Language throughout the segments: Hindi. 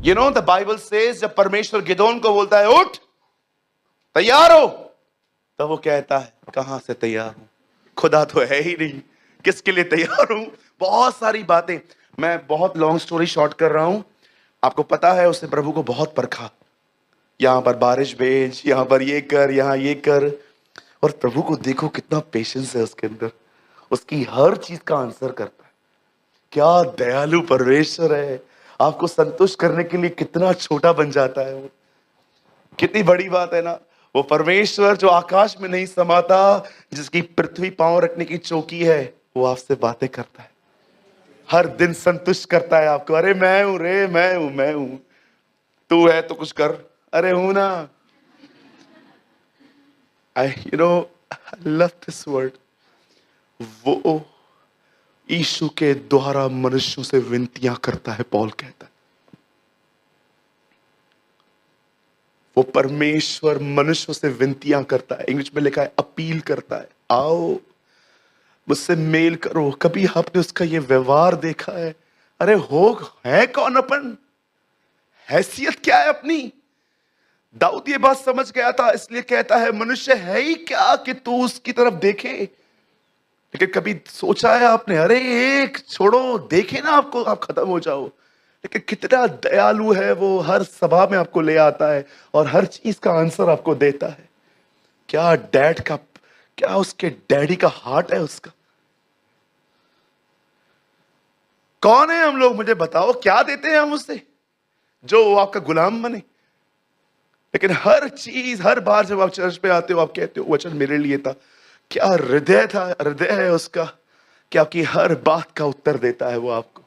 द बाइबल सेज जब परमेश्वर गिदोन को बोलता है उठ तैयार हो, तब वो कहता है कहां से तैयार हूं, खुदा तो है ही नहीं, किसके लिए तैयार हूं। बहुत सारी बातें, मैं बहुत लॉन्ग स्टोरी शॉर्ट कर रहा हूं। आपको पता है उसने प्रभु को बहुत परखा, यहां पर बारिश भेज, यहां पर ये कर, यहां ये कर, और प्रभु को देखो कितना पेशेंस है उसके अंदर, उसकी हर चीज का आंसर करता है। क्या दयालु परमेश्वर है, आपको संतुष्ट करने के लिए कितना छोटा बन जाता है वो। कितनी बड़ी बात है ना, वो परमेश्वर जो आकाश में नहीं समाता, जिसकी पृथ्वी पांव रखने की चौकी है, वो आपसे बातें करता है, हर दिन संतुष्ट करता है आपको। अरे मैं हूं रे, मैं हूं, तू है तो कुछ कर, अरे हूं ना। I love this word. वो यीशु के द्वारा मनुष्यों से विनतियां करता है, पौल कहता है। वो परमेश्वर मनुष्यों से विनतियां करता है, इंग्लिश में लिखा है अपील करता है, आओ मुझसे मेल करो। कभी आपने उसका ये व्यवहार देखा है? अरे है कौन अपन, हैसियत क्या है अपनी। दाऊद ये बात समझ गया था, इसलिए कहता है मनुष्य है ही क्या कि तू उसकी तरफ देखे। लेकिन कभी सोचा है आपने, अरे एक छोड़ो, देखे ना आपको, आप खत्म हो जाओ। लेकिन कितना दयालु है वो, हर सभा में आपको ले आता है और हर चीज का आंसर आपको देता है। क्या उसके डैडी का हार्ट है उसका। कौन है हम लोग, मुझे बताओ, क्या देते हैं हम उससे जो वो आपका गुलाम बने। लेकिन हर चीज, हर बार जब आप चर्च पे आते हो, आप कहते हो वचन मेरे लिए था। क्या हृदय है उसका, कि आपकी हर बात का उत्तर देता है वो आपको।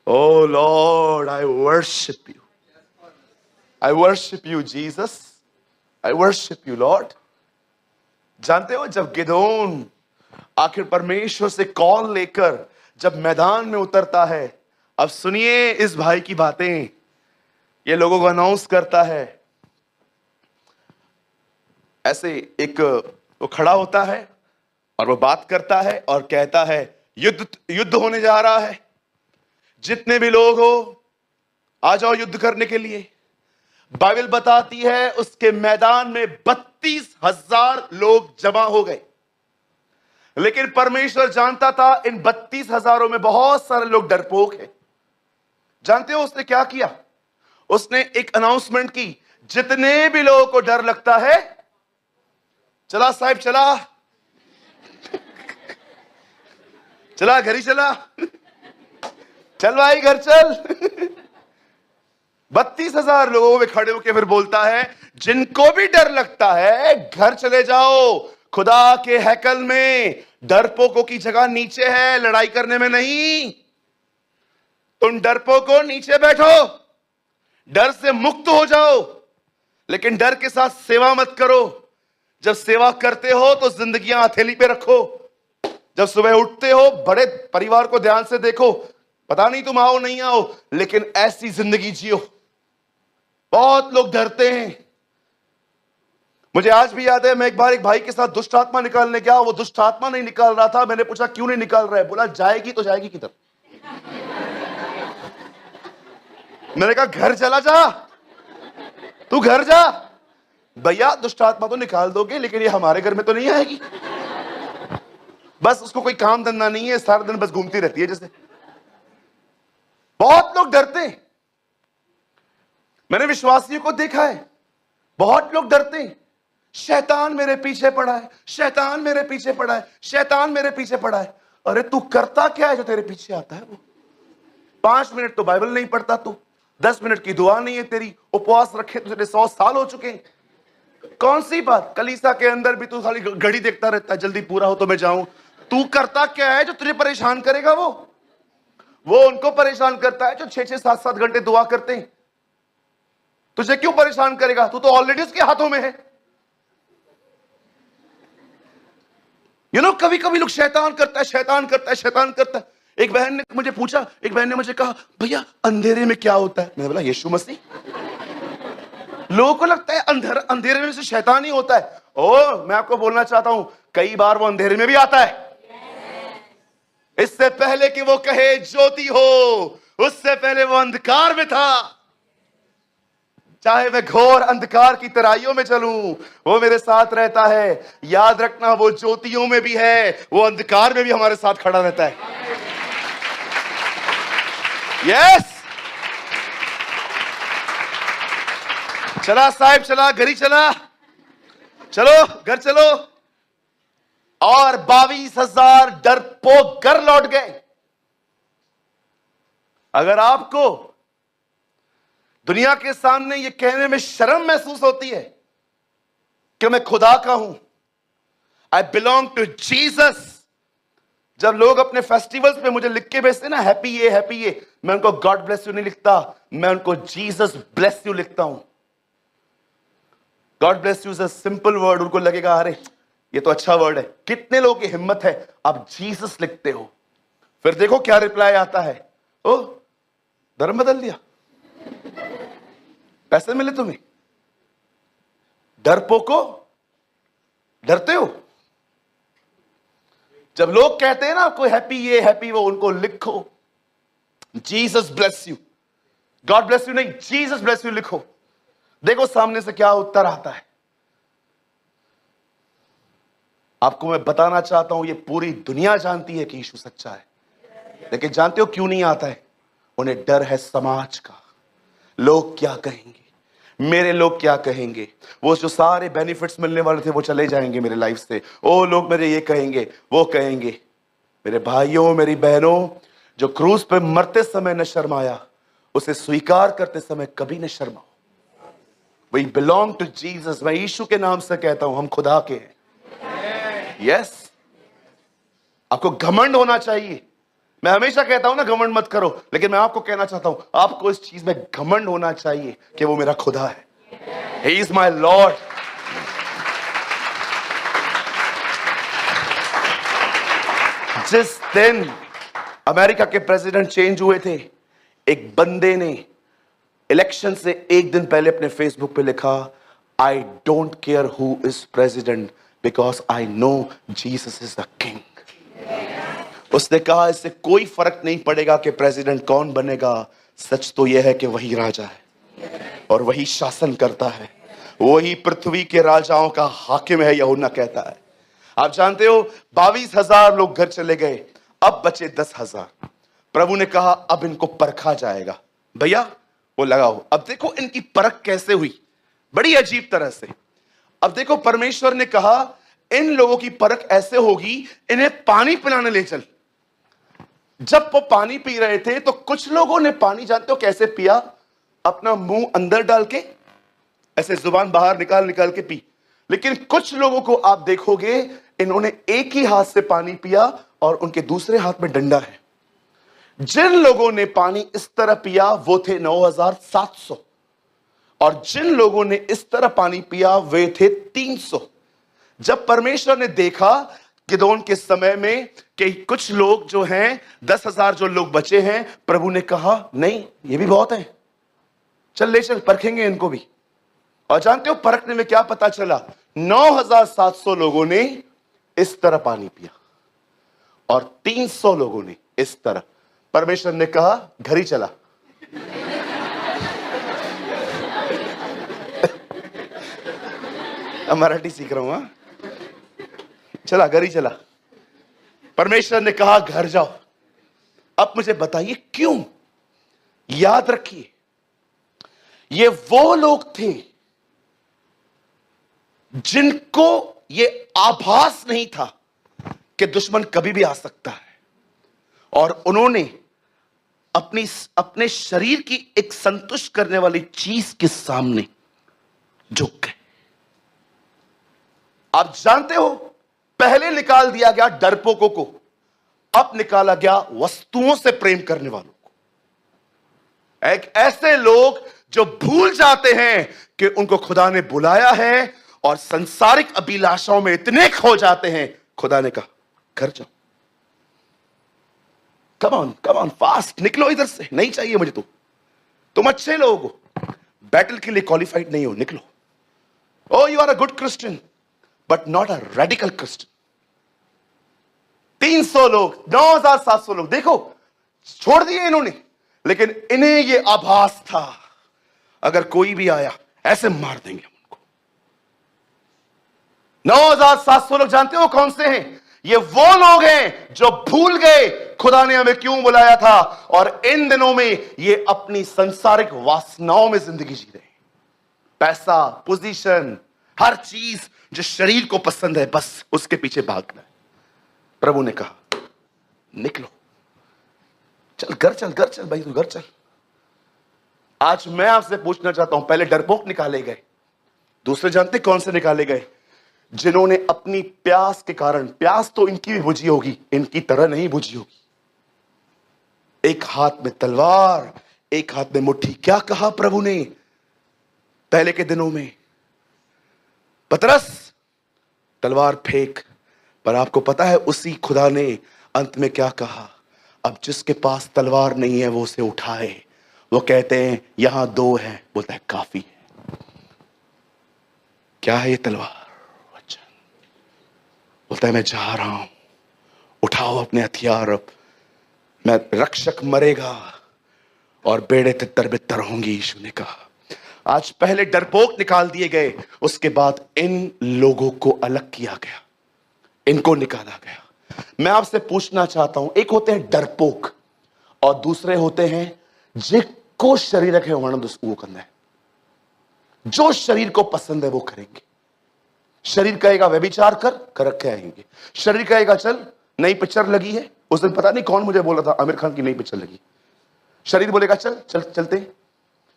O Lord, I worship you Jesus, I worship you Lord. जानते हो जब गिदोन आखिर परमेश्वर से कॉल लेकर जब मैदान में उतरता है, अब सुनिए इस भाई की बातें, ये लोगों को अनाउंस करता है। ऐसे एक वो खड़ा होता है और वो बात करता है और कहता है युद्ध होने जा रहा है, जितने भी लोग हो आ जाओ युद्ध करने के लिए। बाइबल बताती है उसके मैदान में 32,000 लोग जमा हो गए। लेकिन परमेश्वर जानता था इन 32,000 में बहुत सारे लोग डरपोक हैं। जानते हो उसने क्या किया? उसने एक अनाउंसमेंट की, जितने भी लोगों को डर लगता है, चला साहिब चला, चला घर ही चला, चल भाई घर चल। 32,000 लोगों में खड़े होकर फिर बोलता है, जिनको भी डर लगता है घर चले जाओ, खुदा के हैकल में डरपोकों की जगह नीचे है, लड़ाई करने में नहीं। तुम डरपोको नीचे बैठो, डर से मुक्त हो जाओ, लेकिन डर के साथ सेवा मत करो। जब सेवा करते हो तो जिंदगियां हथेली पे रखो। जब सुबह उठते हो बड़े परिवार को ध्यान से देखो, पता नहीं तुम आओ नहीं आओ, लेकिन ऐसी जिंदगी जियो। बहुत लोग डरते हैं। मुझे आज भी याद है, मैं एक बार एक भाई के साथ दुष्ट आत्मा निकालने गया। वो दुष्ट आत्मा नहीं निकाल रहा था। मैंने पूछा क्यों नहीं निकाल रहा है? बोला जाएगी तो जाएगी किधर। मैंने कहा घर चला जा, तू घर जा। भैया दुष्ट आत्मा तो निकाल दोगे, लेकिन ये हमारे घर में तो नहीं आएगी। बस उसको कोई काम धंधा नहीं है, सारा दिन बस घूमती रहती है जैसे। बहुत लोग डरते हैं। मैंने विश्वासियों को देखा है, बहुत लोग डरते हैं। शैतान मेरे पीछे पड़ा है, शैतान मेरे पीछे पड़ा है, शैतान मेरे पीछे पड़ा है। अरे तू करता क्या है जो तेरे पीछे आता है? वो 5 मिनट तो बाइबल नहीं पढ़ता तू, 10 मिनट की दुआ नहीं है तेरी, उपवास रखे तुझे 100 साल हो चुके हैं। कौन सी बात, कलीसा के अंदर भी तू खाली घड़ी देखता रहता है, जल्दी पूरा हो तो मैं जाऊं। तू करता क्या है जो तुझे परेशान करेगा? वो उनको परेशान करता है जो 6-6, 7-7 घंटे दुआ करते हैं। तुझे क्यों परेशान करेगा? तू तो ऑलरेडी उसके हाथों में है। कभी कभी लोग शैतान करता है, शैतान करता है, शैतान करता है। एक बहन ने मुझे पूछा, एक बहन ने मुझे कहा, भैया अंधेरे में क्या होता है? मैंने बोला यीशु मसीह। लोगों को लगता है अंधेरे में से शैतान ही होता है। मैं आपको बोलना चाहता हूं, कई बार वो अंधेरे में भी आता है। इससे पहले कि वो कहे ज्योति हो, उससे पहले वो अंधकार में था। चाहे मैं घोर अंधकार की तराइयों में चलूं, वो मेरे साथ रहता है। याद रखना, वो ज्योतियों में भी है, वो अंधकार में भी हमारे साथ खड़ा रहता है। यस, चला साहब, चला, घर ही चला, चलो घर चलो। और 22,000 डरपोक घर लौट गए। अगर आपको दुनिया के सामने ये कहने में शर्म महसूस होती है कि मैं खुदा का हूं, आई बिलोंग टू जीसस। जब लोग अपने फेस्टिवल्स पे मुझे लिख के भेजते ना, हैप्पी ये, मैं उनको गॉड ब्लेस यू नहीं लिखता, मैं उनको जीसस ब्लेस यू लिखता हूं। God bless you is a simple word, उनको लगेगा अरे ये तो अच्छा वर्ड है। कितने लोगों की हिम्मत है आप जीसस लिखते हो? फिर देखो क्या रिप्लाई आता है, ओ धर्म बदल दिया, पैसे मिले तुम्हें, डरपोको, डरते हो? जब लोग कहते हैं ना कोई हैप्पी ये हैप्पी वो, उनको लिखो Jesus bless you, God bless you नहीं, जीसस ब्लेस यू लिखो। देखो सामने से क्या उत्तर आता है। आपको मैं बताना चाहता हूं, ये पूरी दुनिया जानती है कि यीशु सच्चा है, लेकिन जानते हो क्यों नहीं आता है? उन्हें डर है समाज का। लोग क्या कहेंगे, मेरे लोग क्या कहेंगे, वो जो सारे बेनिफिट्स मिलने वाले थे वो चले जाएंगे मेरे लाइफ से, ओ लोग मेरे ये कहेंगे वो कहेंगे। मेरे भाइयों मेरी बहनों, जो क्रूस पे मरते समय न शर्माया, उसे स्वीकार करते समय कभी न शर्माओ। We belong to Jesus. मैं यीशु के नाम से कहता हूं, हम खुदा के हैं। यस, आपको घमंड होना चाहिए। मैं हमेशा कहता हूं ना घमंड मत करो, लेकिन मैं आपको कहना चाहता हूं आपको इस चीज में घमंड होना चाहिए कि वो मेरा खुदा है। He is my Lord. जिस दिन अमेरिका के प्रेसिडेंट चेंज हुए थे, एक बंदे ने इलेक्शन से एक दिन पहले अपने फेसबुक पे लिखा, I don't care who is president because I know Jesus is the king. उसने कहा इससे कोई फर्क नहीं पड़ेगा कि प्रेसिडेंट कौन बनेगा, सच तो यह है कि वही राजा है और वही शासन करता है, वही पृथ्वी के राजाओं का हाकिम है, यूहन्ना कहता है। आप जानते हो 22,000 लोग घर चले गए, अब बचे 10,000। प्रभु ने कहा अब इनको परखा जाएगा। भैया वो लगाओ। अब देखो इनकी परख कैसे हुई, बड़ी अजीब तरह से। अब देखो परमेश्वर ने कहा इन लोगों की परख ऐसे होगी, इन्हें पानी पिलाने ले चल। जब वो पानी पी रहे थे तो कुछ लोगों ने पानी जानते हो कैसे पिया? अपना मुंह अंदर डाल के ऐसे जुबान बाहर निकाल निकाल के पी। लेकिन कुछ लोगों को आप देखोगे इन्होंने एक ही हाथ से पानी पिया और उनके दूसरे हाथ में डंडा है। जिन लोगों ने पानी इस तरह पिया वो थे 9,700 और जिन लोगों ने इस तरह पानी पिया वे थे 300। जब परमेश्वर ने देखा गिदोन के समय में कि कुछ लोग जो हैं 10,000 जो लोग बचे हैं, प्रभु ने कहा नहीं ये भी बहुत है, चल ले चल परखेंगे इनको भी। और जानते हो परखने में क्या पता चला? 9,700 लोगों ने इस तरह पानी पिया और 300 लोगों ने इस तरह। परमेश्वर ने कहा घर ही चला। मराठी सीख रहा हूं, हाँ? चला घर ही चला। परमेश्वर ने कहा घर जाओ। अब मुझे बताइए क्यों? याद रखिए ये वो लोग थे जिनको ये आभास नहीं था कि दुश्मन कभी भी आ सकता है, और उन्होंने अपने शरीर की एक संतुष्ट करने वाली चीज के सामने झुक गए। आप जानते हो पहले निकाल दिया गया डरपोकों को, अब निकाला गया वस्तुओं से प्रेम करने वालों को। एक ऐसे लोग जो भूल जाते हैं कि उनको खुदा ने बुलाया है और संसारिक अभिलाषाओं में इतने खो जाते हैं, खुदा ने कहा घर जाओ, कम ऑन फास्ट, निकलो इधर से, नहीं चाहिए मुझे तुम अच्छे लोग हो, बैटल के लिए क्वालिफाइड नहीं हो, निकलो। O you are a good Christian but not a radical Christian. 300 लोग, 9,700 लोग देखो छोड़ दिए इन्होंने, लेकिन इन्हें यह आभास था अगर कोई भी आया ऐसे मार देंगे उनको। 9,700 लोग जानते हो कौन से हैं? ये वो लोग हैं जो भूल गए खुदा ने हमें क्यों बुलाया था, और इन दिनों में ये अपनी संसारिक वासनाओं में जिंदगी जी रहे हैं। पैसा, पोजीशन, हर चीज जो शरीर को पसंद है, बस उसके पीछे भागना है। प्रभु ने कहा निकलो, चल घर चल, घर चल भाई, तू घर चल। आज मैं आपसे पूछना चाहता हूं, पहले डरपोक निकाले गए, दूसरे जानते कौन से निकाले गए? जिन्होंने अपनी प्यास के कारण, प्यास तो इनकी भी बुझी होगी, इनकी तरह नहीं बुझी होगी। एक हाथ में तलवार, एक हाथ में मुट्ठी। क्या कहा प्रभु ने पहले के दिनों में? पतरस तलवार फेंक। पर आपको पता है उसी खुदा ने अंत में क्या कहा? अब जिसके पास तलवार नहीं है वो उसे उठाए। वो कहते हैं यहां 2 हैं, बोलता है काफी है। क्या है ये तलवार? वचन। बोलता है मैं जा रहा हूं, उठाओ अपने हथियार। अब मैं रक्षक मरेगा और बेड़े तितर बितर होंगी, यीशु ने कहा। आज पहले डरपोक निकाल दिए गए, उसके बाद इन लोगों को अलग किया गया, इनको निकाला गया। मैं आपसे पूछना चाहता हूं, एक होते हैं डरपोक और दूसरे होते हैं जिनको शरीर है वो करना है। जो शरीर को पसंद है वो करेंगे। शरीर कहेगा व्यभिचार कर रखे आएंगे। शरीर कहेगा चल नई पिक्चर लगी है, उस दिन पता नहीं कौन मुझे बोला था आमिर खान की नई पिक्चर लगी। शरीर बोलेगा चल चल चलते।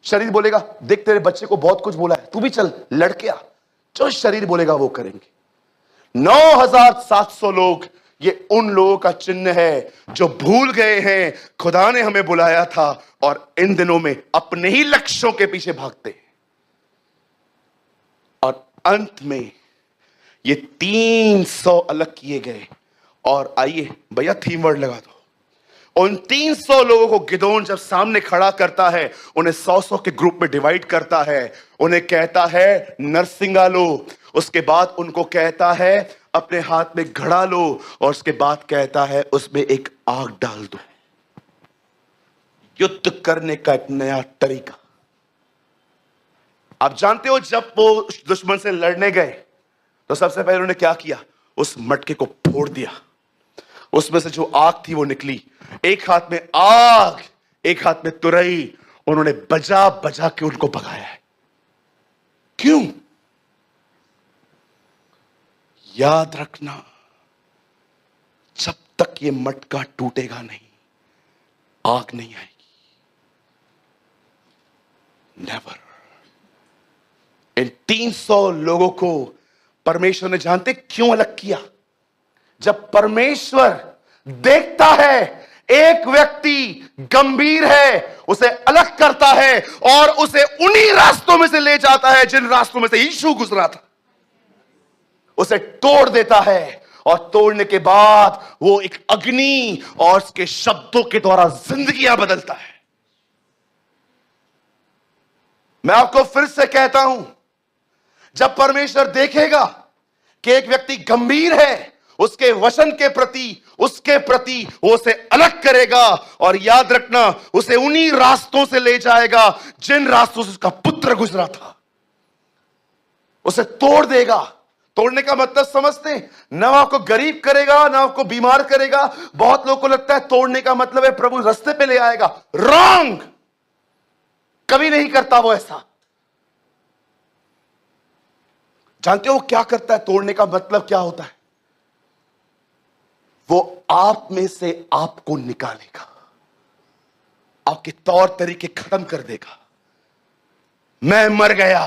शरीर बोलेगा देख तेरे बच्चे को बहुत कुछ बोला है, तू भी चल लड़के आ। जो शरीर बोलेगा वो करेंगे। 9,700 लोग, ये उन लोगों का चिन्ह है जो भूल गए हैं खुदा ने हमें बुलाया था और इन दिनों में अपने ही लक्ष्यों के पीछे भागते हैं। और अंत में ये 300 अलग किए गए। और आइए भैया थीम वर्ड लगा दो। उन 300 लोगों को गिदोन जब सामने खड़ा करता है, उन्हें 100-100 के ग्रुप में डिवाइड करता है। उन्हें कहता है नरसिंगा लो, उसके बाद उनको कहता है अपने हाथ में घड़ा लो, और उसके बाद कहता है उसमें एक आग डाल दो। युद्ध करने का एक नया तरीका। आप जानते हो जब वो दुश्मन से लड़ने गए तो सबसे पहले उन्होंने क्या किया? उस मटके को फोड़ दिया, उसमें से जो आग थी वो निकली। एक हाथ में आग, एक हाथ में तुरई। उन्होंने बजा बजा के उनको भगाया है। क्यों? याद रखना, जब तक ये मटका टूटेगा नहीं, आग नहीं आएगी। नेवर। इन 300 लोगों को परमेश्वर ने जानते क्यों अलग किया? जब परमेश्वर देखता है एक व्यक्ति गंभीर है, उसे अलग करता है और उसे उन्हीं रास्तों में से ले जाता है जिन रास्तों में से यीशु गुजरा था। उसे तोड़ देता है और तोड़ने के बाद वो एक अग्नि और उसके शब्दों के द्वारा जिंदगियां बदलता है। मैं आपको फिर से कहता हूं, जब परमेश्वर देखेगा कि एक व्यक्ति गंभीर है, उसके वचन के प्रति, उसके प्रति वो उसे अलग करेगा और याद रखना उसे उन्हीं रास्तों से ले जाएगा जिन रास्तों से उसका पुत्र गुजरा था। उसे तोड़ देगा। तोड़ने का मतलब समझते हैं? ना आपको गरीब करेगा, ना आपको बीमार करेगा। बहुत लोगों को लगता है तोड़ने का मतलब है प्रभु रास्ते पे ले आएगा। रॉन्ग। कभी नहीं करता वो ऐसा। जानते हो क्या करता है? तोड़ने का मतलब क्या होता है? वो आप में से आपको निकालेगा, आपके तौर तरीके खत्म कर देगा। मैं मर गया,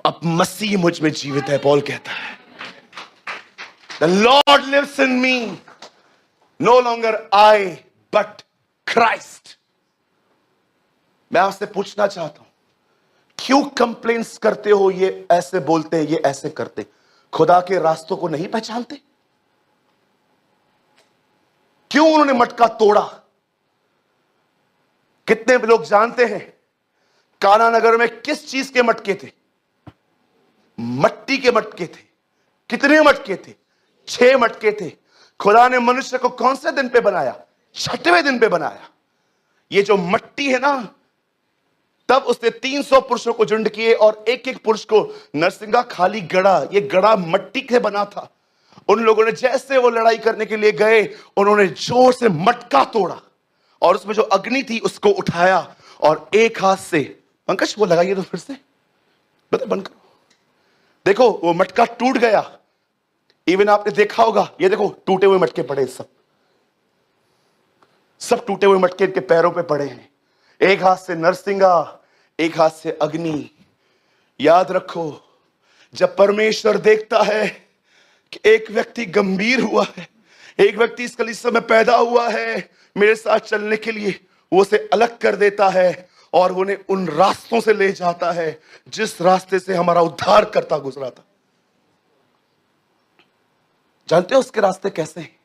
अब मसीह मुझ में जीवित है, पॉल कहता है। The Lord lives in me, no longer I but Christ। मैं आपसे पूछना चाहता हूं, क्यों कंप्लेंट्स करते हो? ये ऐसे बोलते हैं, ये ऐसे करते, खुदा के रास्तों को नहीं पहचानते? क्यों उन्होंने मटका तोड़ा? कितने लोग जानते हैं काना नगर में किस चीज के मटके थे? मट्टी के मटके थे। कितने मटके थे? 6 मटके थे। खुदा ने मनुष्य को कौन से दिन पे बनाया? 6वें दिन पे बनाया। ये जो मट्टी है ना, तब उसने 300 पुरुषों को झुंड किए और एक एक पुरुष को नरसिंगा खाली गड़ा, ये गड़ा मट्टी से बना था। उन लोगों ने जैसे वो लड़ाई करने के लिए गए, उन्होंने जोर से मटका तोड़ा और उसमें जो अग्नि थी उसको उठाया और एक हाथ से, पंकज वो लगाइए तो फिर से, बता बंद करो। देखो वो मटका टूट गया। इवन आपने देखा होगा, ये देखो टूटे हुए मटके पड़े, सब टूटे हुए मटके इनके पैरों पे पड़े हैं। एक हाथ से नरसिंगा, एक हाथ से अग्नि। याद रखो, जब परमेश्वर देखता है कि एक व्यक्ति गंभीर हुआ है, एक व्यक्ति इस कलीसिया में पैदा हुआ है मेरे साथ चलने के लिए, वो उसे अलग कर देता है और उन्हें उन रास्तों से ले जाता है जिस रास्ते से हमारा उद्धार करता गुजरा था। जानते हो उसके रास्ते कैसे हैं?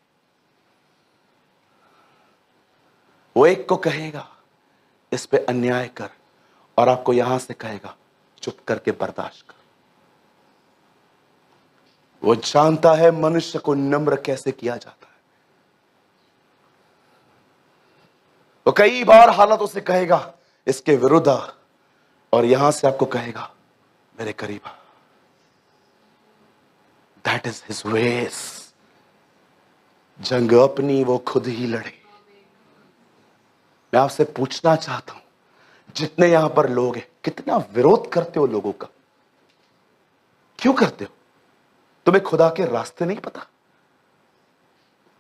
वो एक को कहेगा इस पे अन्याय कर, और आपको यहां से कहेगा चुप करके बर्दाश्त कर। वो जानता है मनुष्य को नम्र कैसे किया जाता है। वो कई बार हालातों से कहेगा इसके विरुद्ध आ, और यहां से आपको कहेगा मेरे करीब आ। That is his ways. जंग अपनी वो खुद ही लड़े। मैं आपसे पूछना चाहता हूं, जितने यहां पर लोग हैं, कितना विरोध करते हो लोगों का? क्यों करते हो? तुम्हें खुदा के रास्ते नहीं पता?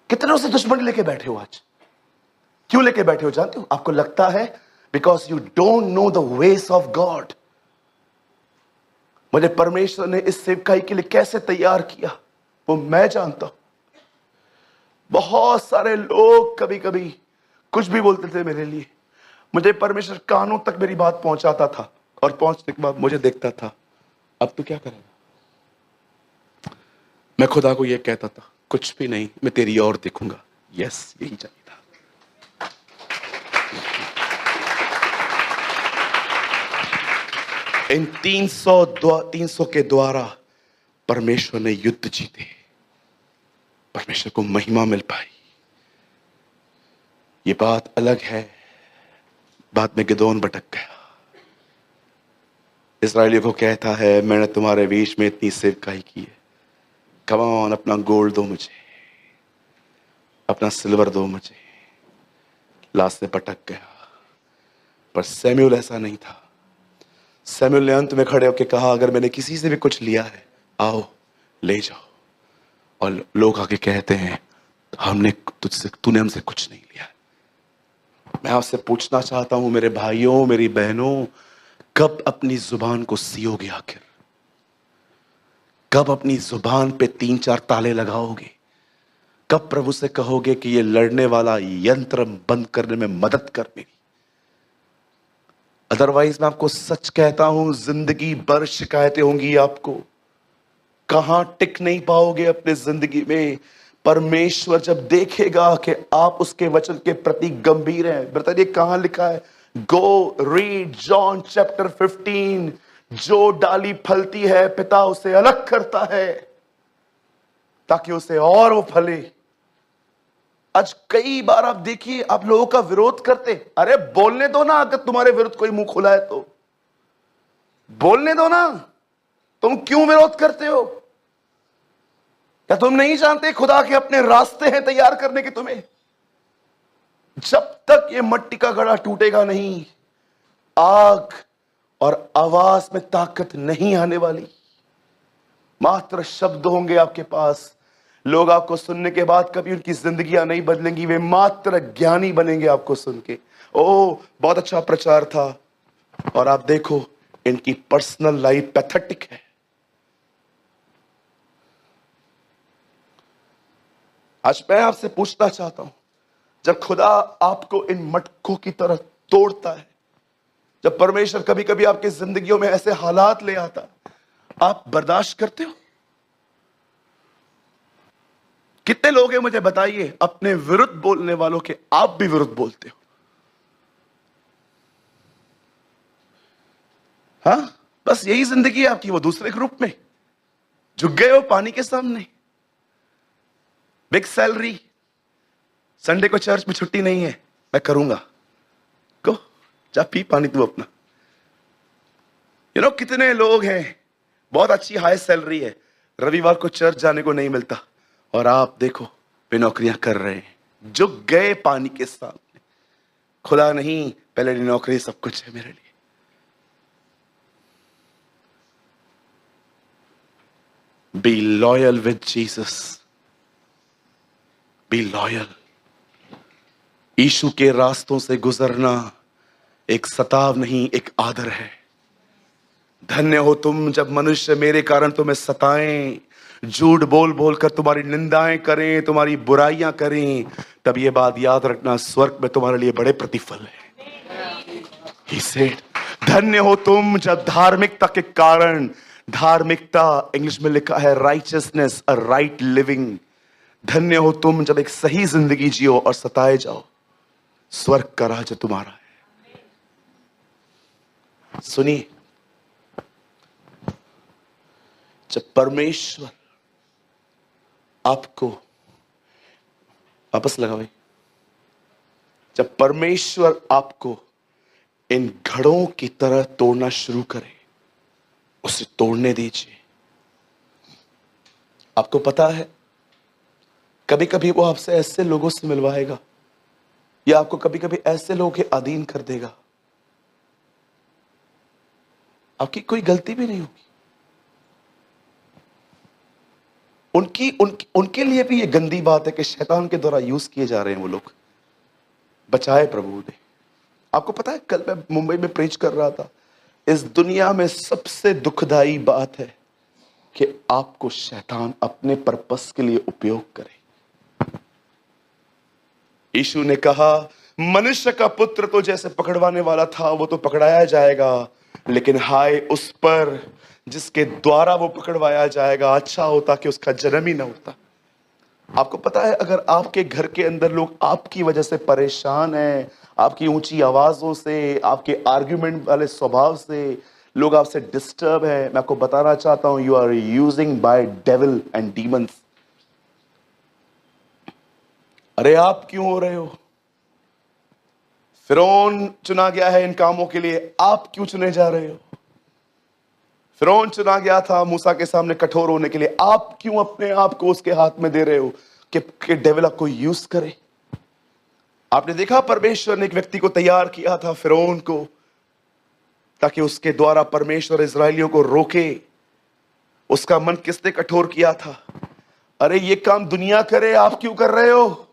कितनों से दुश्मनी लेके बैठे हो आज? क्यों लेके बैठे हो जानते हो? आपको लगता है because you don't know the ways of God. मुझे परमेश्वर ने इस सेवकाई के लिए कैसे तैयार किया वो मैं जानता हूं। बहुत सारे लोग कभी कभी कुछ भी बोलते थे मेरे लिए, मुझे परमेश्वर कानों तक मेरी बात पहुंचाता था और पहुंचने के बाद मुझे देखता था अब तू क्या करेगा। मैं खुदा को यह कहता था कुछ भी नहीं, मैं तेरी ओर देखूंगा। यस, यही चाहिए था। इन 300 के द्वारा परमेश्वर ने युद्ध जीते, परमेश्वर को महिमा मिल पाई। ये बात अलग है, बाद में गिदोन भटक गया। इस्राएलियों को कहता है मैंने तुम्हारे बीच में इतनी सेवकाई की है, कम ऑन अपना गोल्ड दो मुझे, अपना सिल्वर दो मुझे। लास्ट से भटक गया। पर सैमुएल ऐसा नहीं था। सैमुएल ने अंत में खड़े होकर कहा अगर मैंने किसी से भी कुछ लिया है आओ ले जाओ। और लोग आके कहते हैं हमने तुझसे, तूने हमसे कुछ नहीं लिया। मैं आपसे पूछना चाहता हूं मेरे भाइयों मेरी बहनों, कब अपनी जुबान को सियोगे आखिर? कब अपनी जुबान पे 3-4 ताले लगाओगे? कब प्रभु से कहोगे कि ये लड़ने वाला यंत्र बंद करने में मदद कर मेरी? अदरवाइज मैं आपको सच कहता हूं जिंदगी भर शिकायतें होंगी आपको, कहां टिक नहीं पाओगे अपने जिंदगी में। परमेश्वर जब देखेगा कि आप उसके वचन के प्रति गंभीर हैं। बताइए कहां लिखा है? गो रीड जॉन चैप्टर 15। जो डाली फलती है पिता उसे अलग करता है ताकि उसे और वो फले। आज कई बार आप देखिए आप लोगों का विरोध करते, अरे बोलने दो ना, अगर तुम्हारे विरुद्ध कोई मुंह खुला है तो बोलने दो ना, तुम क्यों विरोध करते हो? क्या तुम नहीं जानते खुदा के अपने रास्ते हैं तैयार करने के तुम्हें? जब तक ये मट्टी का घड़ा टूटेगा नहीं, आग और आवाज में ताकत नहीं आने वाली। मात्र शब्द होंगे आपके पास। लोग आपको सुनने के बाद कभी उनकी जिंदगियां नहीं बदलेंगी, वे मात्र ज्ञानी बनेंगे आपको सुन के। ओ बहुत अच्छा प्रचार था, और आप देखो इनकी पर्सनल लाइफ पैथेटिक है। आज मैं आपसे पूछना चाहता हूं, जब खुदा आपको इन मटकों की तरह तोड़ता है, जब परमेश्वर कभी कभी आपकी जिंदगियों में ऐसे हालात ले आता, आप बर्दाश्त करते हो? कितने लोग हैं मुझे बताइए अपने विरुद्ध बोलने वालों के आप भी विरुद्ध बोलते हो? हाँ, बस यही जिंदगी है आपकी। वो दूसरे ग्रुप में झुक गए हो पानी के सामने, बिग सैलरी, संडे को चर्च में छुट्टी नहीं है, मैं करूंगा। को जा पी पानी तू अपना, कितने लोग हैं, बहुत अच्छी हाई सैलरी है, रविवार को चर्च जाने को नहीं मिलता, और आप देखो वे नौकरियां कर रहे हैं, झुक गए पानी के सामने। खुदा नहीं, पहले नौकरी सब कुछ है मेरे लिए। Be loyal with Jesus. Be loyal. यीशु के रास्तों से गुजरना एक सताव नहीं, एक आदर है। धन्य हो तुम जब मनुष्य मेरे कारण तुम्हें सताएं, झूठ बोल बोल कर तुम्हारी निंदाएं करें, तुम्हारी बुराइयां करें, तब ये बात याद रखना, स्वर्ग में तुम्हारे लिए बड़े प्रतिफल है। He said, धन्य हो तुम जब धार्मिकता के कारण, धार्मिकता इंग्लिश में लिखा है राइचियसनेस, अ राइट लिविंग, धन्य हो तुम जब एक सही जिंदगी जियो और सताए जाओ, स्वर्ग का राज्य तुम्हारा है। सुनिए, जब परमेश्वर आपको, वापस लगा भाई, जब परमेश्वर आपको इन घड़ों की तरह तोड़ना शुरू करे, उसे तोड़ने दीजिए। आपको पता है, कभी कभी वो आपसे ऐसे लोगों से मिलवाएगा, या आपको कभी कभी ऐसे लोगों के अधीन कर देगा, आपकी कोई गलती भी नहीं होगी, उनके लिए भी ये गंदी बात है कि शैतान के द्वारा यूज किए जा रहे हैं वो लोग। बचाए प्रभु ने। आपको पता है, कल मैं मुंबई में प्रीच कर रहा था, इस दुनिया में सबसे दुखदाई बात है कि आपको शैतान अपने पर्पस के लिए उपयोग करे। यीशु ने कहा, मनुष्य का पुत्र तो जैसे पकड़वाने वाला था वो तो पकड़ाया जाएगा, लेकिन हाय उस पर जिसके द्वारा वो पकड़वाया जाएगा, अच्छा होता कि उसका जन्म ही ना होता। आपको पता है, अगर आपके घर के अंदर लोग आपकी वजह से परेशान हैं, आपकी ऊंची आवाजों से, आपके आर्ग्यूमेंट वाले स्वभाव से लोग आपसे डिस्टर्ब हैं, मैं आपको बताना चाहता हूं, you are using by devil and demons. अरे आप क्यों हो रहे हो? फिरौन चुना गया है इन कामों के लिए, आप क्यों चुने जा रहे हो? फिरौन चुना गया था मूसा के सामने कठोर होने के लिए, आप क्यों अपने आप को उसके हाथ में दे रहे हो कि डेविल आपको यूज करे? आपने देखा, परमेश्वर ने एक व्यक्ति को तैयार किया था, फिरौन को, ताकि उसके द्वारा परमेश्वर इजरायलियों को रोके। उसका मन किसने कठोर किया था? अरे ये काम दुनिया करे, आप क्यों कर रहे हो?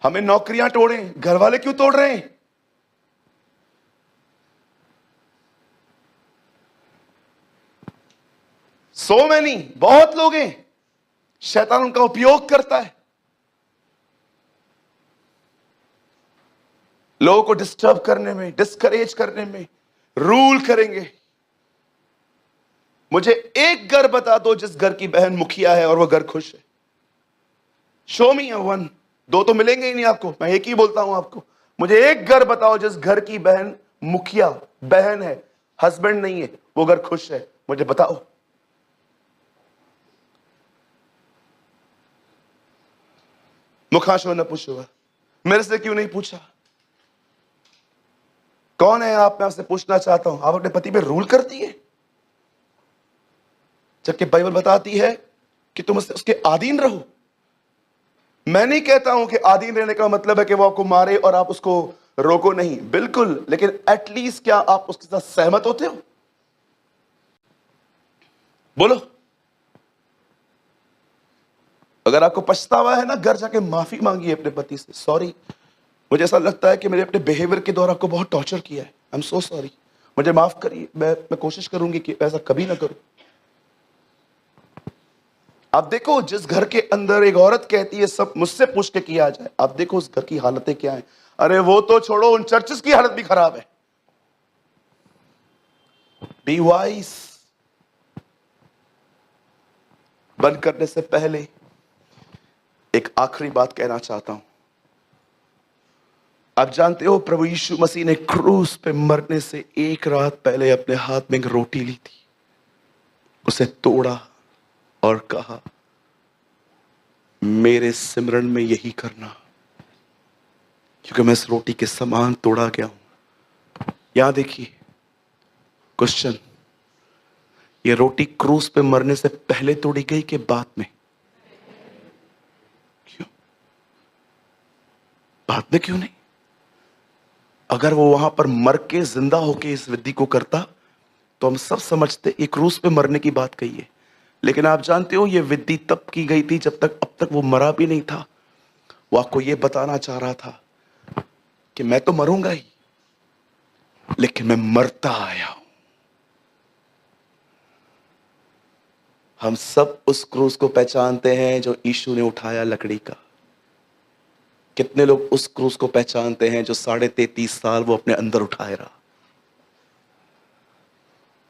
हमें नौकरियां तोड़ें, घर वाले क्यों तोड़ रहे हैं? सो मैनी, बहुत लोग हैं, शैतान उनका उपयोग करता है, लोगों को डिस्टर्ब करने में, डिस्करेज करने में, रूल करेंगे। मुझे एक घर बता दो जिस घर की बहन मुखिया है और वो घर खुश है। Show me a one. दो तो मिलेंगे ही नहीं आपको, मैं एक ही बोलता हूं आपको। मुझे एक घर बताओ जिस घर की बहन मुखिया बहन है, हस्बैंड नहीं है, वो घर खुश है, मुझे बताओ। मुखाशो न पूछो, मेरे से क्यों नहीं पूछा? कौन है आप? मैं आपसे पूछना चाहता हूं, आप अपने पति पे रूल करती है, जबकि बाइबल बताती है कि तुम उसके अधीन रहो। मैं नहीं कहता हूं कि अधीन रहने का मतलब है कि वो आपको मारे और आप उसको रोको, नहीं, बिल्कुल, लेकिन एटलीस्ट क्या आप उसके साथ सहमत होते हो? बोलो। अगर आपको पछतावा है ना, घर जाके माफी मांगिए अपने पति से। सॉरी, मुझे ऐसा लगता है कि मेरे अपने बिहेवियर के द्वारा आपको बहुत टॉर्चर किया है, आई एम सो सॉरी, मुझे माफ करिए, मैं कोशिश करूंगी कि ऐसा कभी ना करूं। आप देखो, जिस घर के अंदर एक औरत कहती है सब मुझसे पूछ के किया जाए, आप देखो उस घर की हालतें क्या है। अरे वो तो छोड़ो, उन चर्चेस की हालत भी खराब है। Be wise. बंद करने से पहले एक आखिरी बात कहना चाहता हूं। आप जानते हो, प्रभु यीशु मसीह ने क्रूस पे मरने से एक रात पहले अपने हाथ में एक रोटी ली थी, उसे तोड़ा और कहा, मेरे सिमरन में यही करना, क्योंकि मैं इस रोटी के समान तोड़ा गया हूं। यहां देखिए, क्वेश्चन, ये रोटी क्रूस पे मरने से पहले तोड़ी गई कि बाद में? क्यों बाद में, क्यों नहीं? अगर वो वहां पर मर के जिंदा होके इस विधि को करता तो हम सब समझते ये क्रूस पे मरने की बात कही है। लेकिन आप जानते हो ये विधि तब की गई थी जब तक अब तक वो मरा भी नहीं था। वो आपको ये बताना चाह रहा था कि मैं तो मरूंगा ही, लेकिन मैं मरता आया हूं। हम सब उस क्रूस को पहचानते हैं जो यीशु ने उठाया लकड़ी का। कितने लोग उस क्रूस को पहचानते हैं जो 33.5 साल वो अपने अंदर उठाए रहा?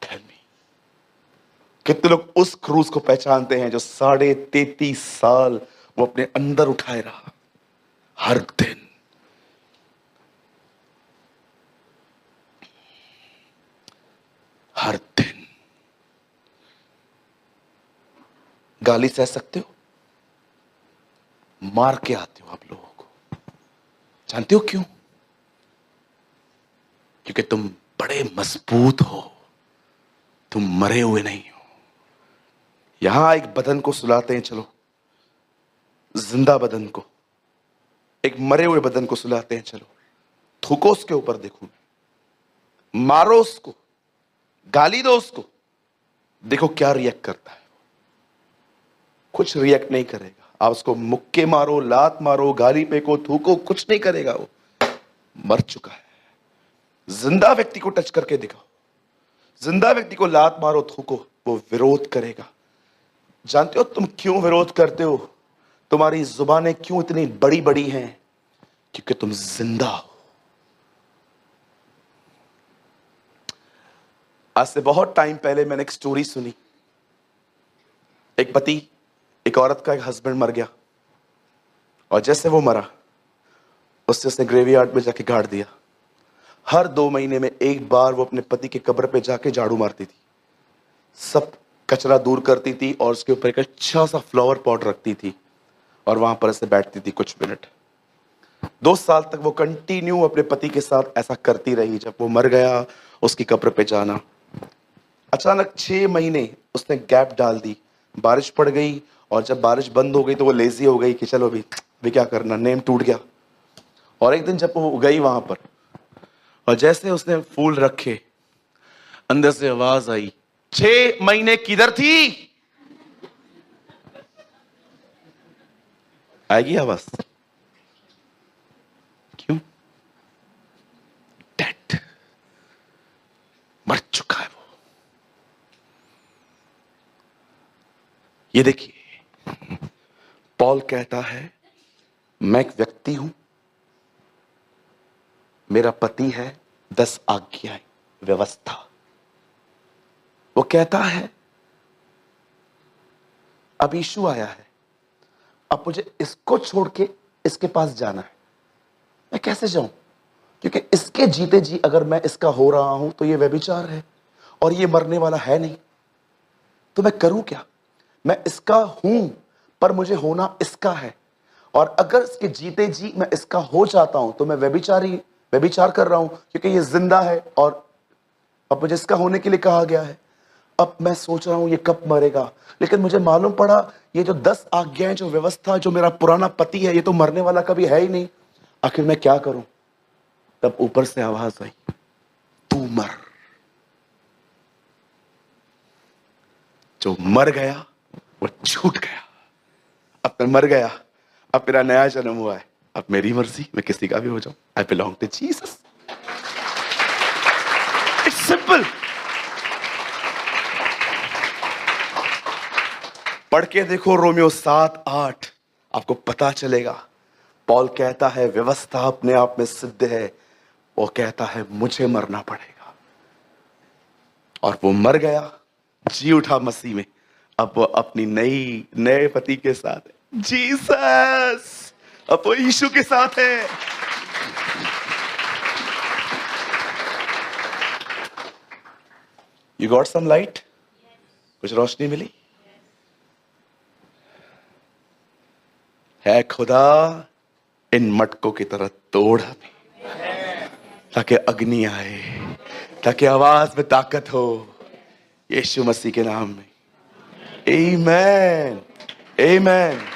Tell me. कितने लोग उस क्रूस को पहचानते हैं जो 33.5 साल वो अपने अंदर उठाए रहा? हर दिन, हर दिन। गाली सह सकते हो, मार के आते हो आप लोगों को। जानते हो क्यों? क्योंकि तुम बड़े मजबूत हो, तुम मरे हुए नहीं हो। यहां एक बदन को सुलाते हैं, चलो जिंदा बदन को, एक मरे हुए बदन को सुलाते हैं, चलो थूको उसके ऊपर, देखो, मारो उसको, गाली दो उसको, देखो क्या रिएक्ट करता है। कुछ रिएक्ट नहीं करेगा। आप उसको मुक्के मारो, लात मारो, गाली फेंको, थूको, कुछ नहीं करेगा। वो मर चुका है। जिंदा व्यक्ति को टच करके दिखाओ, जिंदा व्यक्ति को लात मारो, थूको, वो विरोध करेगा। जानते हो तुम क्यों विरोध करते हो? तुम्हारी जुबानें क्यों इतनी बड़ी बड़ी हैं? क्योंकि तुम जिंदा हो। आज से बहुत टाइम पहले मैंने एक स्टोरी सुनी। एक पति, एक औरत का एक हस्बैंड मर गया, और जैसे वो मरा उसने ग्रेवयार्ड में जाके गाड़ दिया। हर 2 महीने में एक बार वो अपने पति के कब्र पे जाके झाड़ू मारती थी, सब कचरा दूर करती थी, और उसके ऊपर एक अच्छा सा फ्लावर पॉट रखती थी, और वहां पर ऐसे बैठती थी कुछ मिनट। 2 साल तक वो कंटिन्यू अपने पति के साथ ऐसा करती रही। जब वो मर गया, उसकी कब्र पे जाना। अचानक 6 महीने उसने गैप डाल दी, बारिश पड़ गई, और जब बारिश बंद हो गई तो वो लेजी हो गई कि चलो अभी क्या करना, नेम टूट गया। और एक दिन जब वो गई वहां पर, और जैसे उसने फूल रखे, अंदर से आवाज आई, 6 महीने किधर थी? आएगी आवाज? क्यों? डेड, मर चुका है वो। ये देखिए, पॉल कहता है मैं एक व्यक्ति हूं, मेरा पति है, 10 आज्ञाएं, व्यवस्था। वो कहता है अब यीशु आया है, अब मुझे इसको छोड़ के इसके पास जाना है। मैं कैसे जाऊं? क्योंकि इसके जीते जी अगर मैं इसका हो रहा हूं तो ये व्यभिचार है, और ये मरने वाला है नहीं। तो मैं करूं क्या? मैं इसका हूं, पर मुझे होना इसका है। और अगर इसके जीते जी मैं इसका हो जाता हूं तो मैं व्यभिचार कर रहा हूं, क्योंकि ये जिंदा है और अब मुझे इसका होने के लिए कहा गया है। अब मैं सोच रहा हूं ये कब मरेगा, लेकिन मुझे मालूम पड़ा ये जो 10 आज्ञाएं, जो व्यवस्था, जो मेरा पुराना पति है, ये तो मरने वाला कभी है ही नहीं। आखिर मैं क्या करूं? तब ऊपर से आवाज आई, तू मर। जो मर गया वो छूट गया। अब मैं मर गया, अब मेरा नया जन्म हुआ है। अब मेरी मर्जी, मैं किसी का भी हो जाऊं। I belong to Jesus. It's simple. पढ़ के देखो रोमियो 7:8, आपको पता चलेगा। पॉल कहता है व्यवस्था अपने आप में सिद्ध है। वो कहता है मुझे मरना पड़ेगा, और वो मर गया, जी उठा मसीह में। अब वो अपनी नए पति के साथ है, जीसस। अब वो यीशु के साथ है। You got some light? कुछ रोशनी मिली? है खुदा, इन मटकों की तरह तोड़ हमें, ताकि अग्नि आए, ताकि आवाज में ताकत हो, यीशु मसीह के नाम में। आमीन, आमीन।